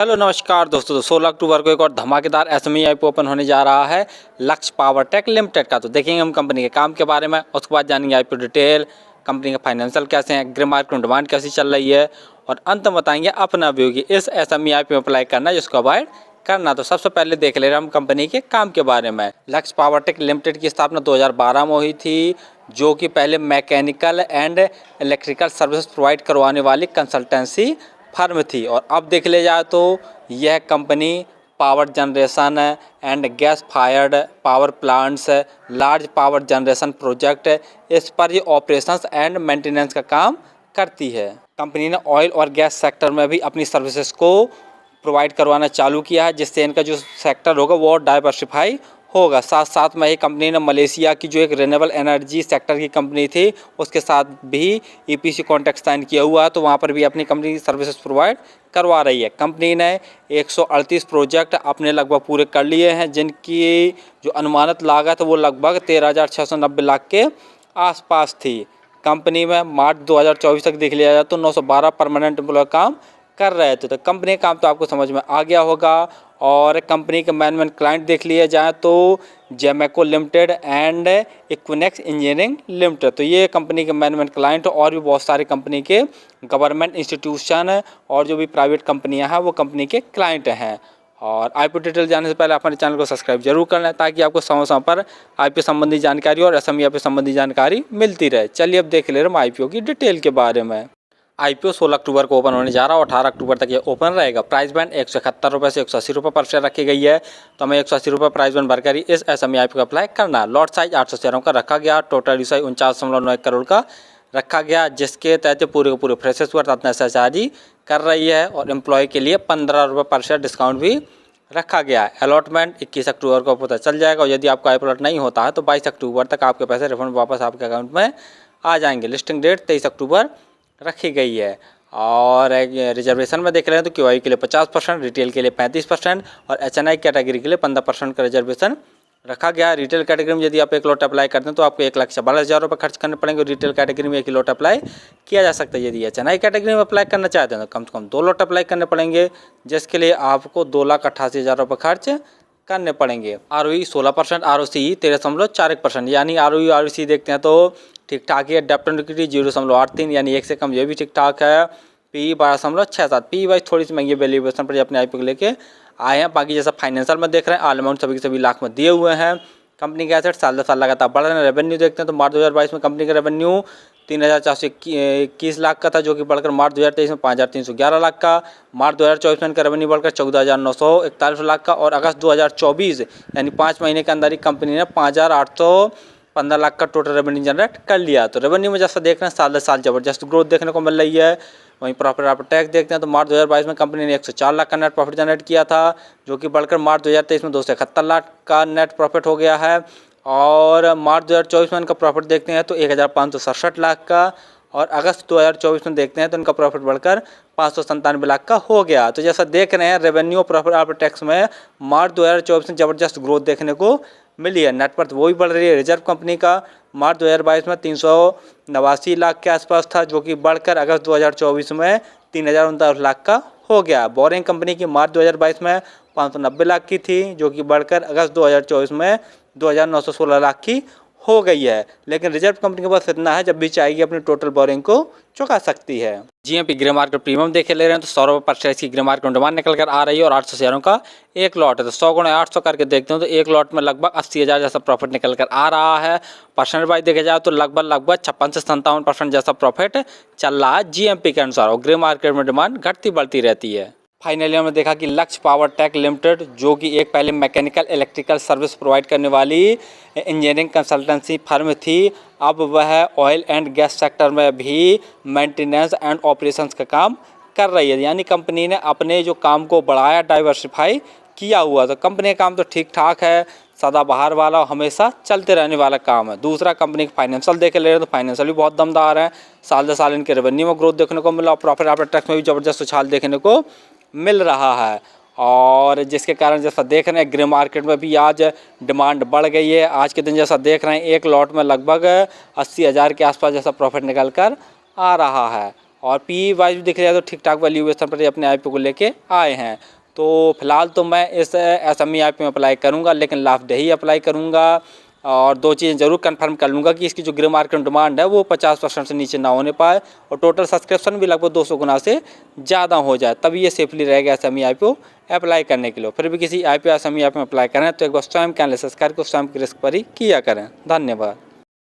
Hello नमस्कार दोस्तों। तो 16 अक्टूबर को एक और धमाकेदार एसएमई आईपीओ ओपन होने जा रहा है लक्ष्य पावर टेक लिमिटेड का। तो देखेंगे हम कंपनी के काम के बारे में, उसके बाद जानेंगे आईपीओ डिटेल, कंपनी का फाइनेंशियल कैसे हैं, ग्रे मार्केट में डिमांड कैसी चल रही है, और अंत में बताएंगे अपना व्यू कि इस एसएमई आईपीओ में अप्लाई करना है जिसको अवॉइड करना। तो सबसे पहले देख ले रहे हम कंपनी के काम के बारे में। लक्ष्य पावर टेक लिमिटेड की स्थापना 2012 में हुई थी, जो कि पहले mechanical and electrical service provide करवाने वाली कंसल्टेंसी फर्म थी। और अब देख ले जाए तो यह company power generation and gas fired power plants, large power generation project, इस पर ये ऑपरेशंस एंड मेंटेनेंस का काम करती है। कंपनी ने ऑयल और गैस सेक्टर में भी अपनी सर्विसेज को प्रोवाइड करवाना चालू किया है, जिससे इनका जो सेक्टर होगा वो डाइवर्सिफाई होगा। साथ साथ में ही कंपनी ने मलेशिया की जो एक रिन्यूएबल एनर्जी सेक्टर की कंपनी थी उसके साथ भी ईपीसी कॉन्ट्रैक्ट साइन किया हुआ है, तो वहाँ पर भी अपनी कंपनी सर्विसेज प्रोवाइड करवा रही है। कंपनी ने 138 प्रोजेक्ट अपने लगभग पूरे कर लिए हैं, जिनकी जो अनुमानित लागत है वो लगभग 13,690 लाख के आसपास थी। कंपनी में मार्च 2024 तक देख लिया जाए तो 912 परमानेंट एम्प्लॉय काम कर रहे थे। तो कंपनी का काम तो आपको समझ में आ गया होगा। और कंपनी के मेन क्लाइंट देख लिए जाए तो जेमेको लिमिटेड एंड इक्विनेक्स इंजीनियरिंग लिमिटेड, तो ये कंपनी के मेन क्लाइंट, और भी बहुत सारे कंपनी के गवर्नमेंट इंस्टीट्यूशन और जो भी प्राइवेट कंपनियां हैं वो कंपनी के क्लाइंट हैं। और आईपीओ डिटेल जानने से पहले हमारे चैनल को सब्सक्राइब जरूर कर लें, ताकि आपको समय समय पर आईपीओ संबंधी जानकारी और एसएमई आईपीओ संबंधी जानकारी मिलती रहे। चलिए अब देख ले रहे हम आईपीओ की डिटेल के बारे में। आईपीओ 16 अक्टूबर को ओपन होने जा रहा है और 18 अक्टूबर तक ये ओपन रहेगा। प्राइस बैंड 171 रुपये से 180 रुपये पर शेयर रखी गई है, तो हमें 180 रुपये प्राइस बैंड भरकर ही इस एसएमई आईपीओ को अप्लाई करना। लॉट साइज 800 शेयरों का रखा गया। टोटल इशू 49.91 करोड़ का रखा गया, जिसके तहत पूरे के पूरे फ्रेशर्स पर अपना एसएचआरजी कर रही है। और एम्प्लॉय के लिए 15 रुपये पर शेयर डिस्काउंट भी रखा गया है। अलॉटमेंट 21 अक्टूबर को पता चल जाएगा, और यदि आपका आईपीओ अलॉट नहीं होता है तो 22 अक्टूबर तक आपके पैसे रिफंड वापस आपके अकाउंट में आ जाएंगे। लिस्टिंग डेट 23 अक्टूबर रखी गई है। और रिजर्वेशन में देख रहे हैं तो क्यूआई के लिए 50%, रिटेल के लिए 35% और एचएनआई कैटेगरी के लिए 15% का रिजर्वेशन रखा गया है। रिटेल कैटेगरी में यदि आप एक लॉट अप्लाई करते हैं तो आपको 1,44,000 रुपये खर्च करने पड़ेंगे। रिटेल कैटेगरी में एक ही लॉट अप्लाई किया जा सकता है। यदि एचएनआई कैटेगरी में अप्लाई करना चाहते हैं तो कम से कम 2 लॉट अप्लाई करने पड़ेंगे, जिसके लिए आपको 2,88,000 रुपये खर्च करने पड़ेंगे। आरओई 16%, आरओसी 13.41%, यानी आरओसी देखते हैं तो ठीक ठाक है। डेप्ट इक्विटी 0.83, यानी 1 से कम, ये भी ठीक ठाक है। पी 12.67, पी वाइज थोड़ी सी महंगी वैल्यूएशन पर अपने आईपीओ लेके आए हैं। बाकी जैसा फाइनेंशियल में देख रहे हैं, ऑल अमाउंट सभी के सभी लाख में दिए हुए हैं। कंपनी के एसेट साल दर साल लगातार बढ़ रहे हैं। रेवेन्यू देखते हैं तो मार्च 2022 में कंपनी का रेवेन्यू 3,421 लाख का था, जो कि बढ़कर मार्च 2023 में 5,311 लाख का। मार्च 2024 में इनका रेवेन्यू बढ़कर 14,941 लाख का। और अगस्त 2024 यानी 5 महीने के अंदर ही कंपनी ने 5,815 लाख का टोटल रेवेन्यू जनरेट कर लिया। तो रेवेन्यू में जैसा देख रहे हैं साल दर साल जबरदस्त ग्रोथ देखने को मिल रही है। वहीं प्रॉफिट आफ्टर टैक्स देखते हैं तो मार्च 2022 में कंपनी ने 104 लाख का नेट प्रॉफिट जनरेट किया था, जो कि बढ़कर मार्च 2023 में 271 लाख का नेट प्रॉफिट हो गया है। और मार्च 2024 में इनका प्रॉफिट देखते हैं तो 1,567 लाख का। और अगस्त 2024 में देखते हैं तो इनका प्रॉफिट बढ़कर 597 लाख का हो गया। तो जैसा देख रहे हैं रेवेन्यू प्रॉफिट आफ्टर टैक्स में मार्च 2024 में ज़बरदस्त ग्रोथ देखने को मिली है। नेट वर्थ वो भी बढ़ रही है। रिजर्व कंपनी का मार्च 2022 में 389 लाख के आसपास था, जो कि बढ़कर अगस्त 2024 में 3,039 लाख का हो गया। बोरिंग कंपनी की मार्च 2022 में 590 लाख की थी, जो कि बढ़कर अगस्त 2024 में 2,916 लाख की हो गई है। लेकिन रिजर्व कंपनी के पास इतना है, जब भी चाहेगी अपनी टोटल बोरिंग को चुका सकती है। जीएमपी ग्रे मार्केट प्रीमियम देखे ले रहे हैं तो 100 रुपये पर शेयर की ग्रे मार्केट में डिमांड निकल कर आ रही है, और 800 शेयरों का एक लॉट है। तो 100 गुणा 800 करके देखते हैं तो एक लॉट में लगभग 80,000 जैसा प्रॉफिट निकल कर आ रहा है। परसेंट वाइज देखा जाए तो लगभग 56 से 57% जैसा प्रॉफिट चल रहा है जीएमपी के अनुसार। और ग्रे मार्केट में डिमांड घटती बढ़ती रहती है। फाइनली हमने देखा कि लक्ष्य पावर टेक लिमिटेड, जो कि एक पहले मैकेनिकल इलेक्ट्रिकल सर्विस प्रोवाइड करने वाली इंजीनियरिंग कंसल्टेंसी फर्म थी, अब वह ऑयल एंड गैस सेक्टर में भी मेंटेनेंस एंड ऑपरेशंस का काम कर रही है। यानी कंपनी ने अपने जो काम को बढ़ाया, डाइवर्सिफाई किया हुआ। तो कंपनी का काम तो ठीक ठाक है, सदाबहार वाला, हमेशा चलते रहने वाला काम है। दूसरा, कंपनी के फाइनेंशियल देख ले रहे हैं तो फाइनेंशियल भी बहुत दमदार है। साल दर साल इनके रेवेन्यू में ग्रोथ देखने को मिला, और प्रॉफिट आफ्टर टैक्स में भी ज़बरदस्त उछाल देखने को मिल रहा है। और जिसके कारण जैसा देख रहे हैं ग्रे मार्केट में भी आज डिमांड बढ़ गई है। आज के दिन जैसा देख रहे हैं एक लॉट में लगभग 80,000 के आसपास जैसा प्रॉफिट निकल कर आ रहा है। और पी वाइज भी दिख रहा है तो ठीक ठाक वैल्यूएशन पर ये अपने आईपीओ को लेके आए हैं। तो फिलहाल तो मैं इस एसएमई आईपीओ में अप्लाई करूंगा, लेकिन लास्ट डे ही अप्लाई करूंगा। और दो चीज़ें ज़रूर कंफर्म कर लूँगा कि इसकी जो ग्रे मार्केट डिमांड है वो 50% से नीचे ना होने पाए और टोटल सब्सक्रिप्शन भी लगभग 200 गुना से ज़्यादा हो जाए, तभी ये सेफली रहेगा एसएमई आईपीओ अप्लाई करने के लिए। फिर भी किसी आईपीओ एसएमई आईपीओ में अप्लाई करें तो एक बार स्वयं का एनालिसिस करके स्वयं की रिस्क पर ही किया करें। धन्यवाद।